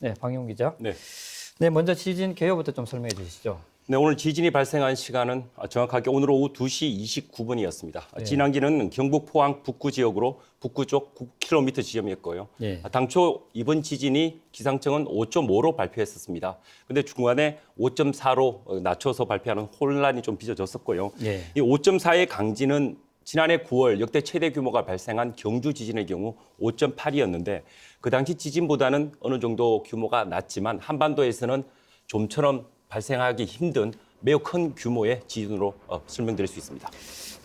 네, 박용 기자. 네. 네, 먼저 지진 개요부터 좀 설명해 주시죠. 네, 오늘 지진이 발생한 시간은 정확하게 오늘 오후 2시 29분이었습니다. 네. 진앙지는 경북 포항 북구 지역으로 북구 쪽 9km 지점이었고요. 네. 당초 이번 지진이 기상청은 5.5로 발표했었습니다. 근데 중간에 5.4로 낮춰서 발표하는 혼란이 좀 빚어졌었고요. 네. 이 5.4의 강진은 지난해 9월 역대 최대 규모가 발생한 경주 지진의 경우 5.8이었는데 그 당시 지진보다는 어느 정도 규모가 낮지만 한반도에서는 좀처럼 발생하기 힘든 매우 큰 규모의 지진으로 설명드릴 수 있습니다.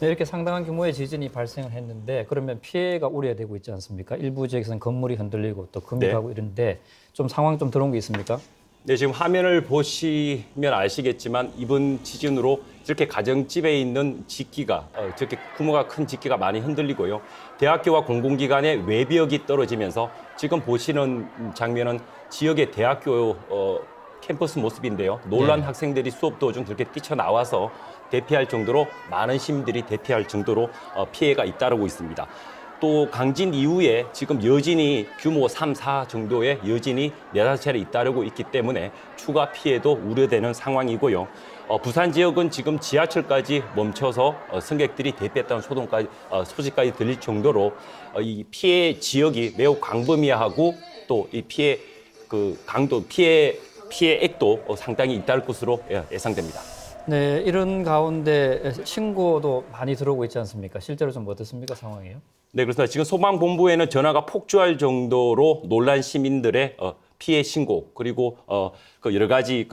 네, 이렇게 상당한 규모의 지진이 발생을 했는데 그러면 피해가 우려되고 있지 않습니까? 일부 지역에서는 건물이 흔들리고 또 금이 가고 이런데 좀 상황 좀 들어온 게 있습니까? 네, 지금 화면을 보시면 아시겠지만 이번 지진으로 이렇게 가정집에 있는 집기가 저렇게 규모가 큰 집기가 많이 흔들리고요. 대학교와 공공기관의 외벽이 떨어지면서 지금 보시는 장면은 지역의 대학교 캠퍼스 모습인데요. 놀란 학생들이 수업 도중 그렇게 뛰쳐나와서 대피할 정도로 많은 시민들이 대피할 정도로 피해가 잇따르고 있습니다. 또 강진 이후에 지금 여진이 규모 3, 4 정도의 여진이 4-5차례 잇따르고 있기 때문에 추가 피해도 우려되는 상황이고요. 부산 지역은 지금 지하철까지 멈춰서 승객들이 대피했다는 소식까지 들릴 정도로 이 피해 지역이 매우 광범위하고 또 이 피해 강도 피해액도 상당히 잇따를 것으로 예상됩니다. 네, 이런 가운데 신고도 많이 들어오고 있지 않습니까? 실제로 좀 어떻습니까, 상황이요? 네, 그렇습니다. 지금 소방본부에는 전화가 폭주할 정도로 놀란 시민들의 피해 신고 그리고 여러 가지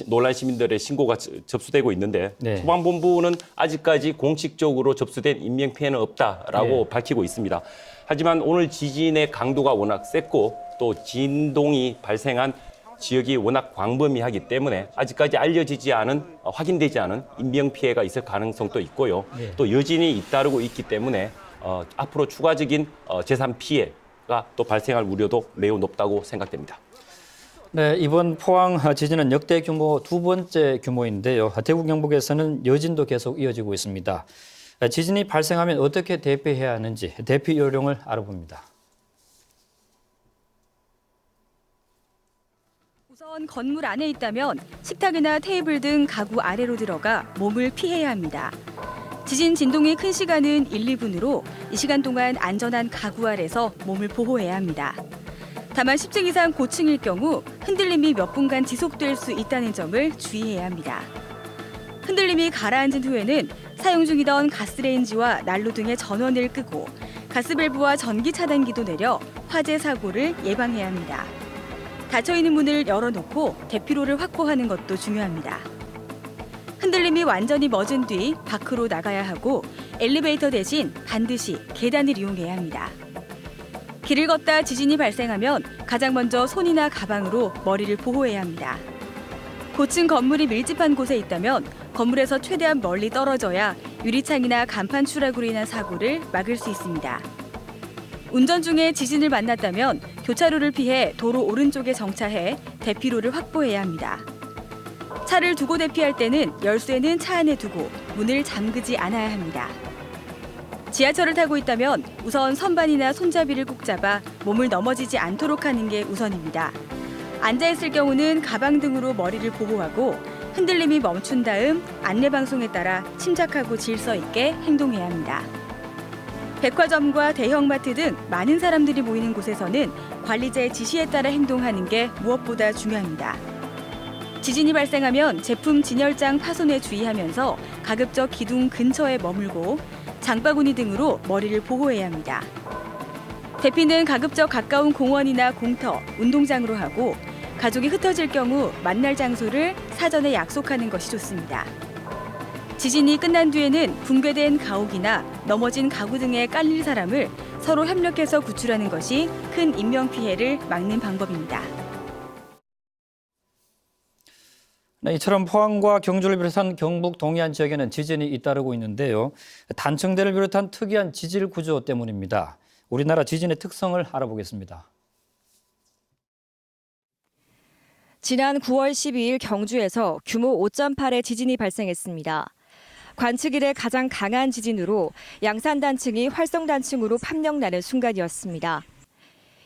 놀란 시민들의 신고가 접수되고 있는데 네. 소방본부는 아직까지 공식적으로 접수된 인명 피해는 없다라고 밝히고 있습니다. 하지만 오늘 지진의 강도가 워낙 셌고 또 진동이 발생한 지역이 워낙 광범위하기 때문에 아직까지 알려지지 않은 확인되지 않은 인명 피해가 있을 가능성도 있고요. 네. 또 여진이 잇따르고 있기 때문에 앞으로 추가적인 재산 피해가 또 발생할 우려도 매우 높다고 생각됩니다. 네, 이번 포항 지진은 역대 규모 두 번째 규모인데요. 대구 경북에서는 여진도 계속 이어지고 있습니다. 지진이 발생하면 어떻게 대피해야 하는지 대피 요령을 알아봅니다. 우선 건물 안에 있다면 식탁이나 테이블 등 가구 아래로 들어가 몸을 피해야 합니다. 지진 진동이 큰 시간은 1, 2분으로 이 시간 동안 안전한 가구 아래서 몸을 보호해야 합니다. 다만 10층 이상 고층일 경우 흔들림이 몇 분간 지속될 수 있다는 점을 주의해야 합니다. 흔들림이 가라앉은 후에는 사용 중이던 가스레인지와 난로 등의 전원을 끄고 가스밸브와 전기 차단기도 내려 화재 사고를 예방해야 합니다. 닫혀있는 문을 열어놓고 대피로를 확보하는 것도 중요합니다. 흔들림이 완전히 멎은 뒤 밖으로 나가야 하고 엘리베이터 대신 반드시 계단을 이용해야 합니다. 길을 걷다 지진이 발생하면 가장 먼저 손이나 가방으로 머리를 보호해야 합니다. 고층 건물이 밀집한 곳에 있다면 건물에서 최대한 멀리 떨어져야 유리창이나 간판 추락으로 인한 사고를 막을 수 있습니다. 운전 중에 지진을 만났다면 교차로를 피해 도로 오른쪽에 정차해 대피로를 확보해야 합니다. 차를 두고 대피할 때는 열쇠는 차 안에 두고 문을 잠그지 않아야 합니다. 지하철을 타고 있다면 우선 선반이나 손잡이를 꼭 잡아 몸을 넘어지지 않도록 하는 게 우선입니다. 앉아있을 경우는 가방 등으로 머리를 보호하고 흔들림이 멈춘 다음 안내방송에 따라 침착하고 질서 있게 행동해야 합니다. 백화점과 대형마트 등 많은 사람들이 모이는 곳에서는 관리자의 지시에 따라 행동하는 게 무엇보다 중요합니다. 지진이 발생하면 제품 진열장 파손에 주의하면서 가급적 기둥 근처에 머물고 장바구니 등으로 머리를 보호해야 합니다. 대피는 가급적 가까운 공원이나 공터, 운동장으로 하고 가족이 흩어질 경우 만날 장소를 사전에 약속하는 것이 좋습니다. 지진이 끝난 뒤에는 붕괴된 가옥이나 넘어진 가구 등에 깔릴 사람을 서로 협력해서 구출하는 것이 큰 인명피해를 막는 방법입니다. 네, 이처럼 포항과 경주를 비롯한 경북 동해안 지역에는 지진이 잇따르고 있는데요. 단층대를 비롯한 특이한 지질 구조 때문입니다. 우리나라 지진의 특성을 알아보겠습니다. 지난 9월 12일 경주에서 규모 5.8의 지진이 발생했습니다. 관측 이래 가장 강한 지진으로 양산단층이 활성단층으로 판명나는 순간이었습니다.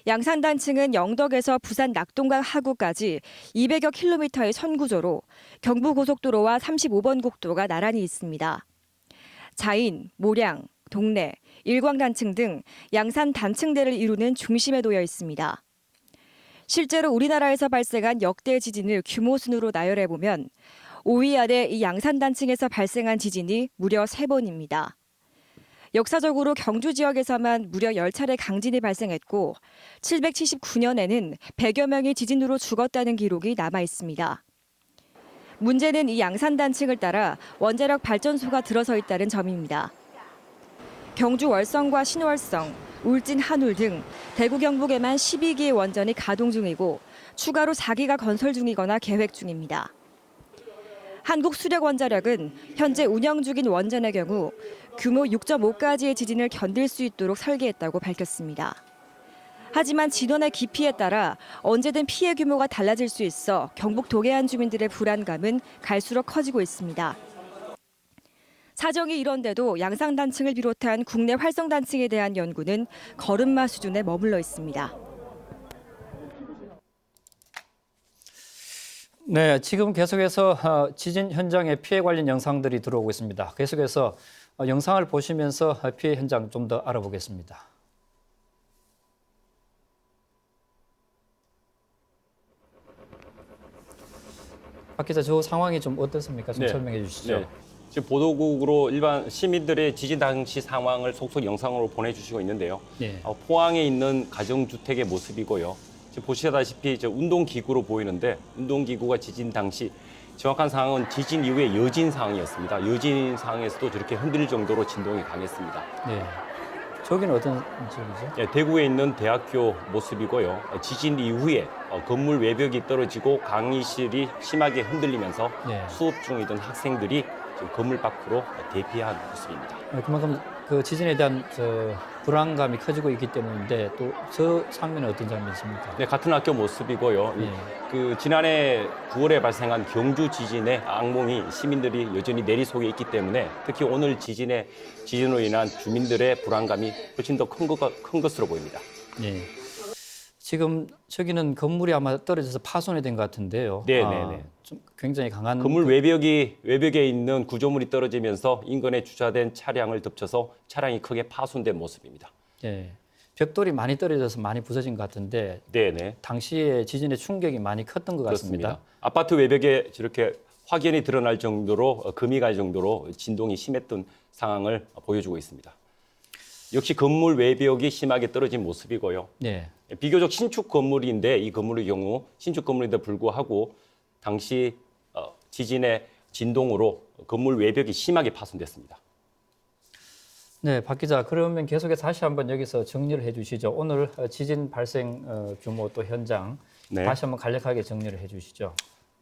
양산단층은 영덕에서 부산 낙동강 하구까지 200여 킬로미터의 선구조로 경부고속도로와 35번 국도가 나란히 있습니다. 자인, 모량, 동래, 일광단층 등 양산 단층대를 이루는 중심에 놓여 있습니다. 실제로 우리나라에서 발생한 역대 지진을 규모 순으로 나열해보면 5위 아래 이 양산단층에서 발생한 지진이 무려 3번입니다. 역사적으로 경주 지역에서만 무려 10차례 강진이 발생했고 779년에는 100여 명이 지진으로 죽었다는 기록이 남아 있습니다. 문제는 이 양산단층을 따라 원자력 발전소가 들어서 있다는 점입니다. 경주 월성과 신월성, 울진 한울 등 대구 경북에만 12기의 원전이 가동 중이고 추가로 4기가 건설 중이거나 계획 중입니다. 한국수력원자력은 현재 운영 중인 원전의 경우 규모 6.5까지의 지진을 견딜 수 있도록 설계했다고 밝혔습니다. 하지만 진원의 깊이에 따라 언제든 피해 규모가 달라질 수 있어 경북 동해안 주민들의 불안감은 갈수록 커지고 있습니다. 사정이 이런데도 양산단층을 비롯한 국내 활성단층에 대한 연구는 걸음마 수준에 머물러 있습니다. 네, 지금 계속해서 지진 현장의 피해 관련 영상들이 들어오고 있습니다. 계속해서 영상을 보시면서 피해 현장 좀 더 알아보겠습니다. 박 기자, 저 상황이 좀 어떻습니까? 좀 설명해 주시죠. 네. 지금 보도국으로 일반 시민들의 지진 당시 상황을 속속 영상으로 보내주시고 있는데요. 네. 포항에 있는 가정주택의 모습이고요. 지금 보시다시피 운동기구로 보이는데 운동기구가 지진 당시 정확한 상황은 지진 이후의 여진 상황이었습니다. 여진 상황에서도 저렇게 흔들릴 정도로 진동이 강했습니다. 네. 저기는 어떤 지역이죠? 네, 대구에 있는 대학교 모습이고요. 지진 이후에 건물 외벽이 떨어지고 강의실이 심하게 흔들리면서 네. 수업 중이던 학생들이 지금 건물 밖으로 대피한 모습입니다. 그만큼 그 지진에 대한 불안감이 커지고 있기 때문인데 또 저 장면은 어떤 장면이십니까? 네, 같은 학교 모습이고요. 네. 그 지난해 9월에 발생한 경주 지진의 악몽이 시민들이 여전히 내리 속에 있기 때문에 특히 오늘 지진으로 인한 주민들의 불안감이 훨씬 더 큰 것으로 보입니다. 네. 지금 저기는 건물이 아마 떨어져서 파손이 된 것 같은데요. 네. 좀 굉장히 강한 건물 외벽에 있는 구조물이 떨어지면서 인근에 주차된 차량을 덮쳐서 차량이 크게 파손된 모습입니다. 네. 벽돌이 많이 떨어져서 많이 부서진 것 같은데 네. 당시에 지진의 충격이 많이 컸던 것 같습니다. 그렇습니다. 아파트 외벽에 저렇게 확연히 드러날 정도로 금이 갈 정도로 진동이 심했던 상황을 보여주고 있습니다. 역시 건물 외벽이 심하게 떨어진 모습이고요. 네. 비교적 신축 건물인데 이 건물의 경우 신축 건물인데 불구하고 당시 지진의 진동으로 건물 외벽이 심하게 파손됐습니다. 네, 박 기자, 그러면 계속해서 다시 한번 여기서 정리를 해주시죠. 오늘 지진 발생 규모 또 현장 네. 다시 한번 간략하게 정리를 해주시죠.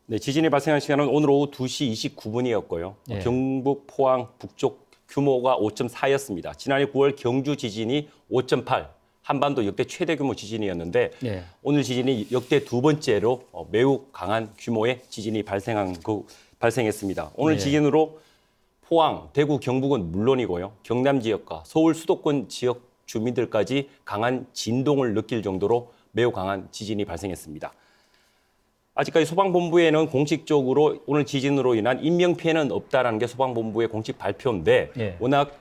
네, 지진이 발생한 시간은 오늘 오후 2시 29분이었고요. 네. 경북 포항 북쪽 규모가 5.4였습니다. 지난해 9월 경주 지진이 5.8, 한반도 역대 최대 규모 지진이었는데 네. 오늘 지진이 역대 두 번째로 매우 강한 규모의 지진이 발생했습니다. 오늘 네. 지진으로 포항, 대구, 경북은 물론이고요. 경남 지역과 서울 수도권 지역 주민들까지 강한 진동을 느낄 정도로 매우 강한 지진이 발생했습니다. 아직까지 소방본부에는 공식적으로 오늘 지진으로 인한 인명피해는 없다라는 게 소방본부의 공식 발표인데 네. 워낙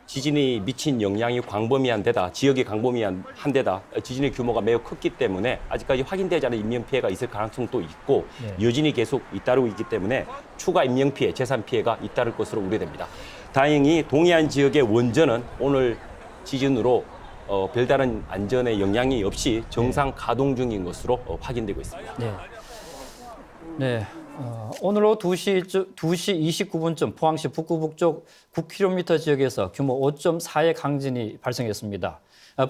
지진이 미친 영향이 광범위한 데다, 지역이 광범위한 데다 지진의 규모가 매우 컸기 때문에 아직까지 확인되지 않은 인명피해가 있을 가능성도 있고 네. 여진이 계속 잇따르고 있기 때문에 추가 인명피해, 재산피해가 잇따를 것으로 우려됩니다. 다행히 동해안 지역의 원전은 오늘 지진으로 별다른 안전에 영향이 없이 정상 가동 중인 것으로 확인되고 있습니다. 네. 네. 오늘 오후 2시 29분쯤 포항시 북구 북쪽 9km 지역에서 규모 5.4의 강진이 발생했습니다.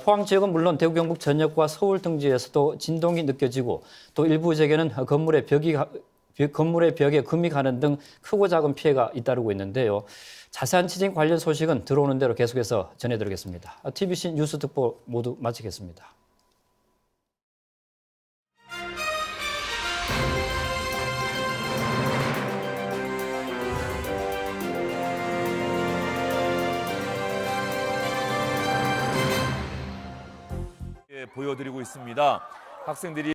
포항 지역은 물론 대구 경북 전역과 서울 등지에서도 진동이 느껴지고 또 일부 지역에는 건물의 벽에 금이 가는 등 크고 작은 피해가 잇따르고 있는데요. 자세한 지진 관련 소식은 들어오는 대로 계속해서 전해드리겠습니다. TBC 뉴스 특보 모두 마치겠습니다. 보여드리고 있습니다. 학생들이